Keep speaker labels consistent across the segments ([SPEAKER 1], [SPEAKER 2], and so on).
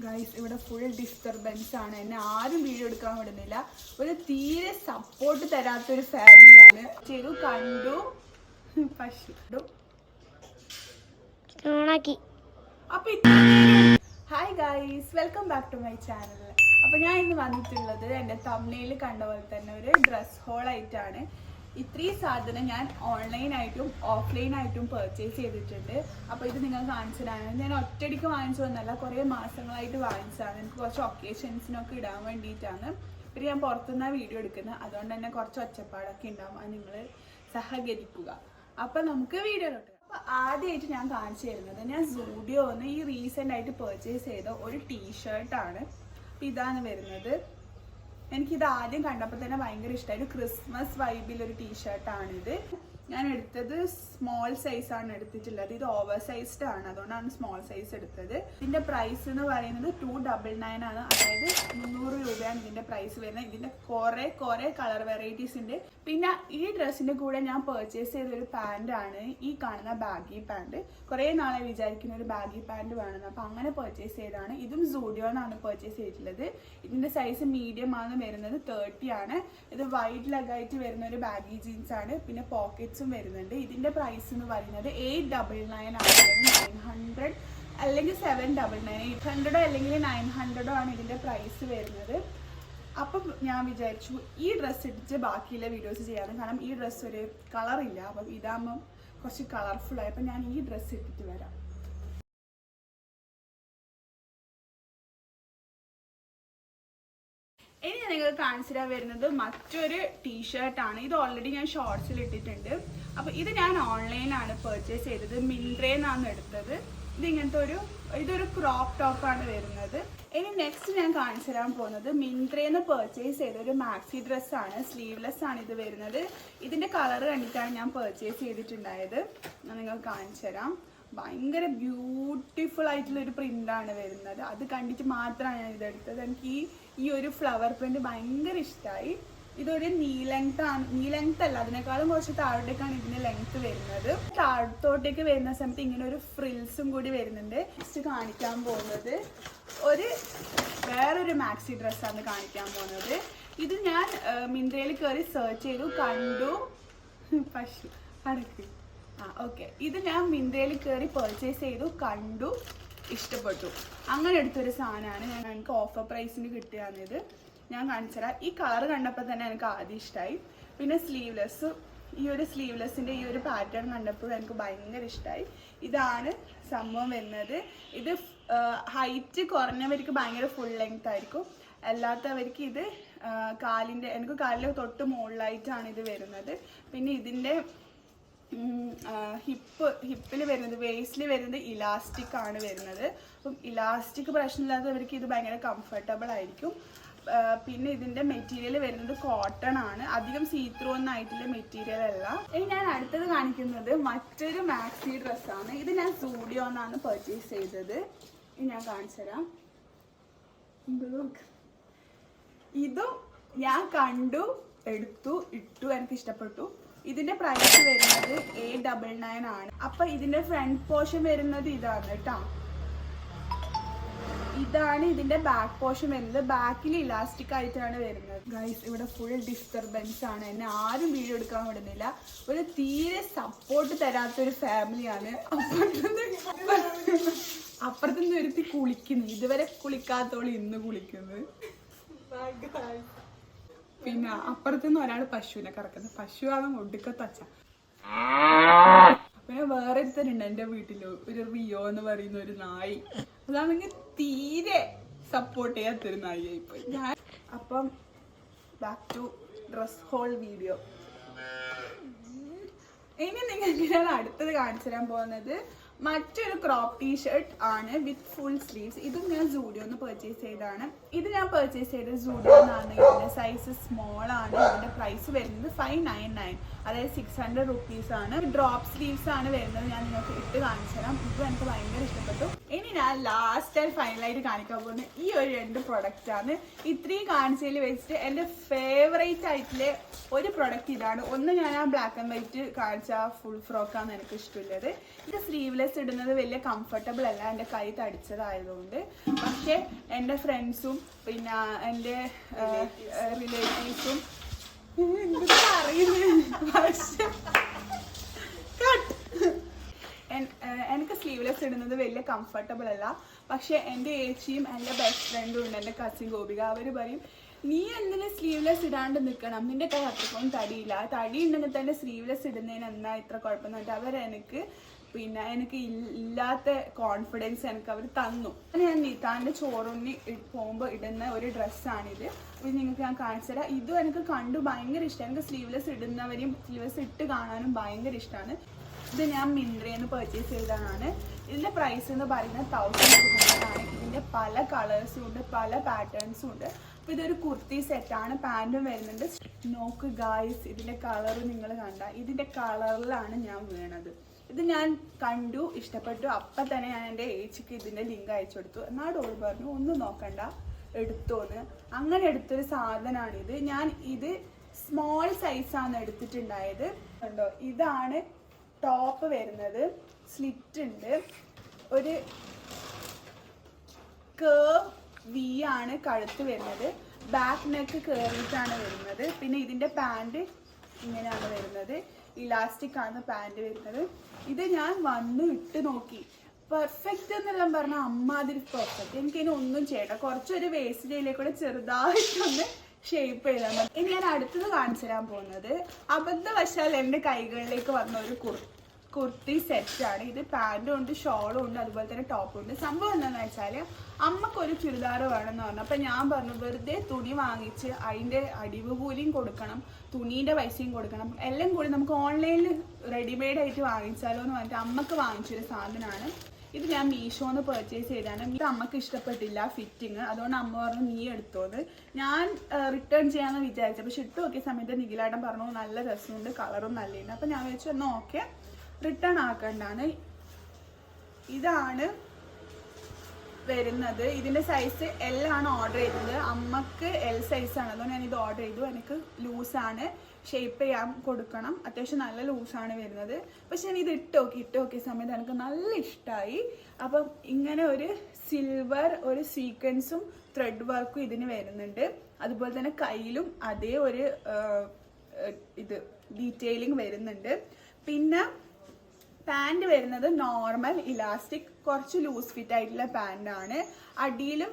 [SPEAKER 1] Guys ഇവിടെ full disturbance ആണ്. എന്നെ ആരും വീഡിയോ എടുക്കാൻ വിടുന്നില്ല. ഒരു തീരെ സപ്പോർട്ട് തരാത്തൊരു ഫാമിലിയാണ്. ചെയ്തു കണ്ടു പശു അപ്പൊ hi guys, welcome back to my channel. അപ്പൊ ഞാൻ ഇന്ന് വന്നിട്ടുള്ളത് എന്റെ തംബ്നെയിൽ കണ്ട പോലെ തന്നെ ഒരു ഡ്രസ് ഹോൾ ആയിട്ടാണ്. ഇത്രയും സാധനം ഞാൻ ഓൺലൈനായിട്ടും ഓഫ്ലൈനായിട്ടും പർച്ചേസ് ചെയ്തിട്ടുണ്ട്. അപ്പോൾ ഇത് നിങ്ങൾ കാണിച്ചതാണ്. ഞാൻ ഒറ്റയടിക്ക് വാങ്ങിച്ചതൊന്നല്ല, കുറേ മാസങ്ങളായിട്ട് വാങ്ങിച്ചതാണ്. എനിക്ക് കുറച്ച് ഒക്കേഷൻസിനൊക്കെ ഇടാൻ വേണ്ടിയിട്ടാണ്. പിന്നെ ഞാൻ പുറത്തുനിന്നാണ് വീഡിയോ എടുക്കുന്നത്, അതുകൊണ്ട് തന്നെ കുറച്ച് ഒച്ചപ്പാടൊക്കെ ഉണ്ടാവും. അത് നിങ്ങൾ സഹകരിക്കുക. അപ്പം നമുക്ക് വീഡിയോയിലോട്ട്. അപ്പോൾ ആദ്യമായിട്ട് ഞാൻ കാണിച്ചു തരുന്നത് ഞാൻ സൂഡിയോന്ന് ഈ റീസെൻ്റ് ആയിട്ട് പർച്ചേസ് ചെയ്ത ഒരു ടീഷർട്ടാണ്. അപ്പോൾ ഇതാണ് വരുന്നത്. എനിക്കിത് ആദ്യം കണ്ടപ്പോൾ തന്നെ ഭയങ്കര ഇഷ്ടമായി. ഒരു ക്രിസ്മസ് വൈബിലൊരു ടീഷർട്ടാണിത്. ഞാൻ എടുത്തത് സ്മോൾ സൈസാണ് എടുത്തിട്ടുള്ളത്. ഇത് ഓവർ സൈസ്ഡ് ആണ്, അതുകൊണ്ടാണ് സ്മോൾ സൈസ് എടുത്തത്. ഇതിൻ്റെ പ്രൈസ് എന്ന് പറയുന്നത് 299 ആണ്. അതായത് 300 രൂപയാണ് ഇതിൻ്റെ പ്രൈസ് വരുന്നത്. ഇതിൻ്റെ കുറേ കളർ വെറൈറ്റീസ് ഉണ്ട്. പിന്നെ ഈ ഡ്രസ്സിൻ്റെ കൂടെ ഞാൻ പർച്ചേസ് ചെയ്തൊരു പാൻറ്റാണ് ഈ കാണുന്ന ബാഗി പാൻറ്റ്. കുറേ നാളെ വിചാരിക്കുന്ന ഒരു ബാഗി പാൻറ്റ് വേണമെന്ന്. അപ്പോൾ അങ്ങനെ പർച്ചേസ് ചെയ്തതാണ്. ഇതും സൂഡിയോന്നാണ് പർച്ചേസ് ചെയ്തിട്ടുള്ളത്. ഇതിൻ്റെ സൈസ് മീഡിയം ആണ് വരുന്നത്, 30 ആണ്. ഇത് വൈഡ് ലെഗായിട്ട് വരുന്ന ഒരു ബാഗി ജീൻസ് ആണ്. പിന്നെ പോക്കറ്റ്സും വരുന്നുണ്ട്. ഇതിന്റെ പ്രൈസ് എന്ന് പറയുന്നത് 899 ആണ്. 900 അല്ലെങ്കിൽ 799, 800 അല്ലെങ്കിൽ 900 ആണ് ഇതിന്റെ പ്രൈസ് വരുന്നത്. അപ്പം ഞാൻ വിചാരിച്ചു ഈ ഡ്രസ്സ് ഇട്ടിട്ട് ബാക്കിയുള്ള വീഡിയോസ് ചെയ്യാമെന്ന്. കാരണം ഈ ഡ്രസ്സ് ഒരു കളറില്ല, അപ്പം ഇതാകുമ്പം കുറച്ച് കളർഫുൾ ആയി. അപ്പം ഞാൻ ഈ ഡ്രസ്സ് ഇട്ടിട്ട് വരാം. ഇനി ഞാൻ നിങ്ങൾ കാണിച്ചിടാൻ വരുന്നത് മറ്റൊരു ടീഷർട്ടാണ്. ഇത് ഓൾറെഡി ഞാൻ ഷോർട്സിൽ ഇട്ടിട്ടുണ്ട്. അപ്പോൾ ഇത് ഞാൻ ഓൺലൈനാണ് പർച്ചേസ് ചെയ്തത്. മിന്ത്രേന്നാണ് എടുത്തത്. ഇതൊരു ക്രോപ്പ് ടോപ്പാണ് വരുന്നത്. ഇനി നെക്സ്റ്റ് ഞാൻ കാണിച്ചു തരാൻ പോകുന്നത് മിന്ത്രേന്ന് പർച്ചേസ് ചെയ്ത ഒരു മാക്സി ഡ്രസ്സാണ്. സ്ലീവ്ലെസ് ആണ് ഇത് വരുന്നത്. ഇതിൻ്റെ കളർ കണ്ടിട്ടാണ് ഞാൻ പർച്ചേസ് ചെയ്തിട്ടുണ്ടായത്. ഞാൻ നിങ്ങൾക്ക് കാണിച്ചു തരാം. ഭയങ്കര ബ്യൂട്ടിഫുൾ ആയിട്ടുള്ളൊരു പ്രിൻ്റാണ് വരുന്നത്. അത് കണ്ടിട്ട് മാത്രമാണ് ഞാൻ ഇതെടുത്തത്. എനിക്ക് ഈ ഒരു ഫ്ലവർ പ്രിന്റ് ഭയങ്കര ഇഷ്ടമായി. ഇതൊരു നീ ലെങ്ത് അല്ല, അതിനേക്കാളും കുറച്ച് താഴോട്ടേക്കാണ് ഇതിന്റെ ലെങ്ത് വരുന്നത്. താഴത്തോട്ടേക്ക് വരുന്ന സമയത്ത് ഇങ്ങനെ ഒരു ഫ്രിൽസും കൂടി വരുന്നുണ്ട്. നെക്സ്റ്റ് കാണിക്കാൻ പോകുന്നത് വേറൊരു മാക്സി ഡ്രസ്സാണ് കാണിക്കാൻ പോകുന്നത്. ഇത് ഞാൻ മിന്ത്രയിൽ കയറി സെർച്ച് ചെയ്തു, കണ്ടു പശു അടക്ക് ഓക്കെ. ഇത് ഞാൻ മിന്ത്രയിൽ കയറി പർച്ചേസ് ചെയ്തു, കണ്ടു, ഇഷ്ടപ്പെട്ടു. അങ്ങനെ എടുത്തൊരു സാധനമാണ്. എനിക്ക് ഓഫർ പ്രൈസിന് കിട്ടിയാണിത്. ഞാൻ കാണിച്ചുതരാം. ഈ കളർ കണ്ടപ്പോൾ തന്നെ എനിക്ക് ആദ്യം ഇഷ്ടമായി. പിന്നെ സ്ലീവ്ലെസ്, ഈ ഒരു സ്ലീവ്ലെസ്സിൻ്റെ ഈ ഒരു പാറ്റേൺ കണ്ടപ്പോൾ എനിക്ക് ഭയങ്കര ഇഷ്ടമായി. ഇതാണ് സംഭവം വരുന്നത്. ഇത് ഹൈറ്റ് കുറഞ്ഞവർക്ക് ഭയങ്കര ഫുൾ ലെങ്ത് ആയിരിക്കും. അല്ലാത്തവർക്ക് ഇത് എനിക്ക് കാലിൽ തൊട്ട് മുകളിലായിട്ടാണ് ഇത് വരുന്നത്. പിന്നെ ഇതിൻ്റെ ഹിപ്പിൽ വരുന്നത്, വേസ്റ്റിൽ വരുന്നത് ഇലാസ്റ്റിക് ആണ് വരുന്നത്. അപ്പം ഇലാസ്റ്റിക് പ്രശ്നമില്ലാത്തവർക്ക് ഇത് ഭയങ്കര കംഫർട്ടബിൾ ആയിരിക്കും. പിന്നെ ഇതിൻ്റെ മെറ്റീരിയൽ വരുന്നത് കോട്ടൺ ആണ്. അധികം സീത്രൂ ഒന്നും ആയിട്ടുള്ള മെറ്റീരിയൽ അല്ല. ഇനി ഞാൻ അടുത്തത് കാണിക്കുന്നത് മറ്റൊരു മാക്സി ഡ്രസ്സാണ്. ഇത് ഞാൻ സൂഡിയോന്നാണ് പർച്ചേസ് ചെയ്തത്. ഇത് ഞാൻ കാണിച്ചു തരാം. ഇതും ഞാൻ കണ്ടു, എടുത്തു, ഇട്ടു, എനിക്ക് ഇഷ്ടപ്പെട്ടു. ഇതിന്റെ പ്രൈസ് വരുന്നത് 899 ആണ്. അപ്പൊ ഇതിന്റെ ഫ്രണ്ട് പോർഷൻ വരുന്നത് ഇതാണ് കേട്ടോ. ഇതാണ് ഇതിന്റെ ബാക്ക് പോർഷൻ വരുന്നത്. ബാക്കിൽ ഇലാസ്റ്റിക് ആയിട്ടാണ് വരുന്നത്. ഗൈസ് ഇവിടെ ഫുൾ ഡിസ്റ്റർബൻസ് ആണ്. എന്നെ ആരും വീഡിയോ എടുക്കാൻ വിടുന്നില്ല. ഒരു തീരെ സപ്പോർട്ട് തരാത്തൊരു ഫാമിലിയാണ്. അപ്പുറത്തുനിന്ന് ഒരുത്തി കുളിക്കുന്നു. ഇതുവരെ കുളിക്കാത്തോളി ഇന്ന് കുളിക്കുന്നത്. പിന്നെ അപ്പുറത്തുനിന്ന് ഒരാൾ പശുവിനെ കറക്കുന്നത്. പശുവാണ് ഒടുക്കത്തച്ച. പിന്നെ വേറെ ഒരുത്തരുണ്ട് എൻ്റെ വീട്ടിൽ, ഒരു റിയോ എന്ന് പറയുന്ന ഒരു നായി. അതാണെങ്കിൽ തീരെ സപ്പോർട്ട് ചെയ്യാത്തൊരു നായിയായിപ്പോയി ഞാൻ. അപ്പം back to dress whole video. ഇനി നിങ്ങൾക്ക് ഞാൻ അടുത്തത് കാണിച്ചു തരാൻ പോകുന്നത് മറ്റൊരു ക്രോപ്പ് ടീഷർട്ട് ആണ് വിത്ത് ഫുൾ സ്ലീവ്സ്. ഇതും ഞാൻ സൂഡിയോന്ന് പർച്ചേസ് ചെയ്തതാണ്. ഇത് ഞാൻ പർച്ചേസ് ചെയ്തത് സൂഡിയോന്നാണ്. ഇതിൻ്റെ സൈസ് സ്മോൾ ആണ്. ഇതിൻ്റെ പ്രൈസ് വരുന്നത് 599, അതായത് 600 റുപ്പീസ് ആണ്. ഡ്രോപ്പ് സ്ലീവ്സ് ആണ് വരുന്നത്. ഞാൻ നിങ്ങൾക്ക് ഇട്ട് കാണിച്ചു തരാം. ഇത് എനിക്ക് ഭയങ്കര ഇഷ്ടപ്പെട്ടു. ഇനി ഞാൻ ലാസ്റ്റ് ആൻഡ് ഫൈനലായിട്ട് കാണിക്കാൻ പോകുന്നത് ഈ ഒരു 2 പ്രൊഡക്റ്റ് ആണ്. ഇത്രയും കാണിച്ചതിൽ വെച്ചിട്ട് എൻ്റെ ഫേവറേറ്റ് ആയിട്ടുള്ള ഒരു പ്രൊഡക്റ്റ് ഇതാണ്. ഒന്ന് ഞാൻ ആ ബ്ലാക്ക് ആൻഡ് വൈറ്റ് കാണിച്ച ഫുൾ ഫ്രോക്കാണ് എനിക്ക് ഇഷ്ടമുള്ളത്. ഇത് സ്ലീവ്ലെസ് ഇടുന്നത് വലിയ കംഫർട്ടബിൾ അല്ല, എൻ്റെ കൈ തടിച്ചതായതുകൊണ്ട്. പക്ഷെ എൻ്റെ ഫ്രണ്ട്സും പിന്നെ എൻ്റെ റിലേറ്റീവ്സും എനിക്ക് സ്ലീവ്ലെസ് ഇടുന്നത് വലിയ കംഫർട്ടബിൾ അല്ല. പക്ഷെ എൻ്റെ ഏച്ചിയും എൻ്റെ ബെസ്റ്റ് ഫ്രണ്ടും ഉണ്ട്, എൻ്റെ കസിൻ ഗോപിക. അവർ പറയും നീ എന്തിനാ സ്ലീവ്ലെസ് ഇടാണ്ട് നിൽക്കണം, നിന്റെ കൈ അത്രക്കൊന്നും തടിയില്ല, തടി ഉണ്ടെങ്കിൽ തന്നെ സ്ലീവ്ലെസ് ഇടുന്നതിന് എന്നാ ഇത്ര കുഴപ്പമെന്ന് പറഞ്ഞിട്ട് അവരെനിക്ക് പിന്നെ എനിക്ക് ഇല്ലാത്ത കോൺഫിഡൻസ് എനിക്ക് അവർ തന്നു. ഞാൻ നീത്താൻ്റെ ചോറുണ്ണി പോകുമ്പോൾ ഇടുന്ന ഒരു ഡ്രസ്സാണിത്. ഇത് നിങ്ങൾക്ക് ഞാൻ കാണിച്ചു തരാം. ഇതും എനിക്ക് കണ്ടു ഭയങ്കര ഇഷ്ടമാണ്. എനിക്ക് സ്ലീവ്ലെസ് ഇടുന്നവരെയും സ്ലീവ്ലെസ് ഇട്ട് കാണാനും ഭയങ്കര ഇഷ്ടമാണ്. ഇത് ഞാൻ മിന്ത്രയിൽ പർച്ചേസ് ചെയ്തതാണ്. ഇതിൻ്റെ പ്രൈസ് എന്ന് പറയുന്നത് 1000 ആണ്. ഇതിൻ്റെ പല കളേഴ്സും ഉണ്ട്, പല പാറ്റേൺസും ഉണ്ട്. അപ്പോൾ ഇതൊരു കുർത്തി സെറ്റാണ്, പാൻറ്റും വരുന്നുണ്ട്. നോക്ക് ഗായ്സ്, ഇതിൻ്റെ കളർ നിങ്ങൾ കണ്ട, ഇതിൻ്റെ കളറിലാണ് ഞാൻ വീണത്. ഇത് ഞാൻ കണ്ടു, ഇഷ്ടപ്പെട്ടു. അപ്പം തന്നെ ഞാൻ എൻ്റെ ഏച്ചിക്ക് ഇതിൻ്റെ ലിങ്ക് അയച്ചു കൊടുത്തു. എന്നാട് ഓൾ പറഞ്ഞു ഒന്നും നോക്കണ്ട എടുത്തോന്ന്. അങ്ങനെ എടുത്തൊരു സാധനമാണിത്. ഞാൻ ഇത് സ്മോൾ സൈസാണ് എടുത്തിട്ടുണ്ടായത്. കണ്ടോ, ഇതാണ് ടോപ്പ് വരുന്നത്. സ്ലിറ്റ് ഉണ്ട്, ഒരു കേവ് വി ആണ് കഴുത്ത് വരുന്നത്. ബാക്ക് നെക്ക് കയറിയിട്ടാണ് വരുന്നത്. പിന്നെ ഇതിൻ്റെ പാൻറ് ഇങ്ങനെയാണ് വരുന്നത്, ഇലാസ്റ്റിക് ആണ് പാൻറ് വരുന്നത്. ഇത് ഞാൻ വന്നു ഇട്ട് നോക്കി, പെർഫെക്റ്റ് എന്നെല്ലാം പറഞ്ഞാൽ അമ്മാതിരി പെർഫെക്റ്റ്. എനിക്കിനി ഒന്നും ചെയ്യണ്ട, കുറച്ചൊരു വേസ്റ്റിലേക്കൂടെ ചെറുതായിട്ടൊന്ന് ഷേപ്പ് ചെയ്താൽ മതി. ഇനി ഞാൻ അടുത്തത് കാണിച്ചു തരാൻ പോകുന്നത് അബദ്ധവശാൽ എൻ്റെ കൈകളിലേക്ക് വന്ന ഒരു കുർത്തി സെറ്റാണ്. ഇത് പാൻറ്റും ഉണ്ട്, ഷോളും ഉണ്ട്, അതുപോലെ തന്നെ ടോപ്പും ഉണ്ട്. സംഭവം എന്താണെന്ന് വെച്ചാൽ അമ്മക്കൊരു ചുരിദാർ വേണമെന്ന് പറഞ്ഞു. അപ്പം ഞാൻ പറഞ്ഞു വെറുതെ തുണി വാങ്ങിച്ച് അതിൻ്റെ അടിവ് കൂലിയും കൊടുക്കണം, തുണീൻ്റെ പൈസയും കൊടുക്കണം, എല്ലാം കൂടി നമുക്ക് ഓൺലൈനിൽ റെഡിമെയ്ഡ് ആയിട്ട് വാങ്ങിച്ചാലോ എന്ന് പറഞ്ഞിട്ട് അമ്മക്ക് വാങ്ങിച്ചൊരു സാധനമാണ്. ഇത് ഞാൻ മീഷോന്ന് പർച്ചേസ് ചെയ്താണ്. ഇത് അമ്മക്ക് ഇഷ്ടപ്പെട്ടില്ല ഫിറ്റിങ്, അതുകൊണ്ട് അമ്മ പറഞ്ഞു നീ എടുത്തോന്ന്. ഞാൻ റിട്ടേൺ ചെയ്യാമെന്ന് വിചാരിച്ചു. പക്ഷെ ഇട്ട് നോക്കിയ സമയത്ത് നിഖിലാട്ടൻ പറഞ്ഞു നല്ല രസമുണ്ട്, കളറും നല്ലതുണ്ട്. അപ്പം ഞാൻ വെച്ചു എന്നാൽ ഓക്കെ റിട്ടേൺ ആക്കണ്ടാണ്. ഇതാണ് വരുന്നത്. ഇതിൻ്റെ സൈസ് L ആണ് ഓർഡർ ചെയ്തത്. അമ്മക്ക് L സൈസാണ്, അതുകൊണ്ട് ഞാൻ ഇത് ഓർഡർ ചെയ്തു. എനിക്ക് ലൂസാണ്, ഷേപ്പ് ചെയ്യാൻ കൊടുക്കണം. അത്യാവശ്യം നല്ല ലൂസാണ് വരുന്നത്. പക്ഷെ ഞാൻ ഇത് ഇട്ട് നോക്കിയ സമയത്ത് എനിക്ക് നല്ല ഇഷ്ടമായി. അപ്പം ഇങ്ങനെ ഒരു സിൽവർ ഒരു സീക്വൻസും ത്രെഡ് വർക്കും ഇതിന് വരുന്നുണ്ട്. അതുപോലെ തന്നെ കയ്യിലും അതേ ഒരു ഇത് ഡീറ്റെയിലിംഗ് വരുന്നുണ്ട്. പിന്നെ പാൻറ് വരുന്നത് നോർമൽ ഇലാസ്റ്റിക്, കുറച്ച് ലൂസ് ഫിറ്റ് ആയിട്ടുള്ള പാൻറ്റാണ്. അടിയിലും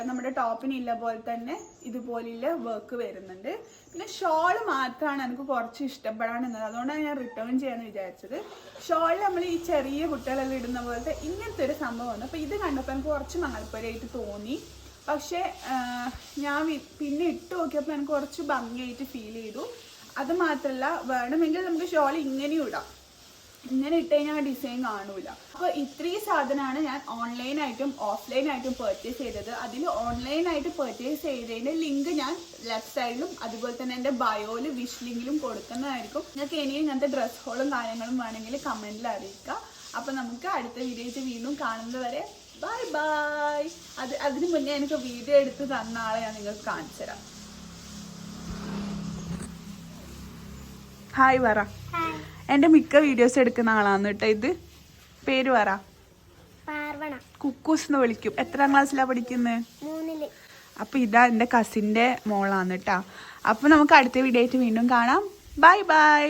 [SPEAKER 1] നമ്മുടെ ടോപ്പിനില്ല പോലെ തന്നെ ഇതുപോലെയുള്ള വർക്ക് വരുന്നുണ്ട്. പിന്നെ ഷോള് മാത്രമാണ് എനിക്ക് കുറച്ച് ഇഷ്ടപ്പെടാനുള്ളത്, അതുകൊണ്ടാണ് ഞാൻ റിട്ടേൺ ചെയ്യാമെന്ന് വിചാരിച്ചത്. ഷോളിൽ നമ്മൾ ഈ ചെറിയ കുട്ടികളെല്ലാം ഇടുന്ന പോലത്തെ ഇങ്ങനത്തെ ഒരു സംഭവമാണ്. അപ്പോൾ ഇത് കണ്ടപ്പോൾ എനിക്ക് കുറച്ച് മങ്ങൽപ്പരയായിട്ട് തോന്നി. പക്ഷേ ഞാൻ പിന്നെ ഇട്ട് നോക്കിയപ്പോൾ എനിക്ക് കുറച്ച് ഭംഗിയായിട്ട് ഫീൽ ചെയ്തു. അത് മാത്രമല്ല, വേണമെങ്കിൽ നമുക്ക് ഷോൾ ഇങ്ങനെയും ഇടാം, ഇങ്ങനെ ഇട്ട് കഴിഞ്ഞാൽ ആ ഡിസൈൻ കാണൂല. അപ്പോൾ ഇത്രയും സാധനമാണ് ഞാൻ ഓൺലൈനായിട്ടും ഓഫ്ലൈനായിട്ടും പർച്ചേസ് ചെയ്തത്. അതിൽ ഓൺലൈനായിട്ട് പർച്ചേസ് ചെയ്തതിൻ്റെ ലിങ്ക് ഞാൻ ലെഫ്റ്റ് സൈഡിലും അതുപോലെ തന്നെ എൻ്റെ ബയോയിൽ വിഷ് ലിങ്കിലും കൊടുക്കുന്നതായിരിക്കും. നിങ്ങൾക്ക് ഇനിയും ഇങ്ങനത്തെ ഡ്രസ് ഹോളും കാര്യങ്ങളും വേണമെങ്കിൽ കമൻറ്റിൽ അറിയിക്കുക. അപ്പോൾ നമുക്ക് അടുത്ത വീഡിയോയിൽ വീണ്ടും കാണുന്നത് വരെ ബൈ ബൈ. അതിന് മുന്നേ എനിക്ക് വീഡിയോ എടുത്ത് തന്ന ആളെ ഞാൻ നിങ്ങൾക്ക് കാണിച്ചു തരാം. ഹായ് പറ. എൻ്റെ മിക്ക വീഡിയോസ് എടുക്കുന്ന ആളാണ് കേട്ടോ. ഇത് പേര് പറ. കുക്കൂസ് എന്ന് വിളിക്കും. എത്രാം ക്ലാസ്സിലാണ് പഠിക്കുന്നത്? 3. അപ്പൊ ഇതാ എൻ്റെ കസിൻ്റെ മോളാണ് കേട്ടോ. അപ്പൊ നമുക്ക് അടുത്ത വീഡിയോ ആയിട്ട് വീണ്ടും കാണാം. Bye bye.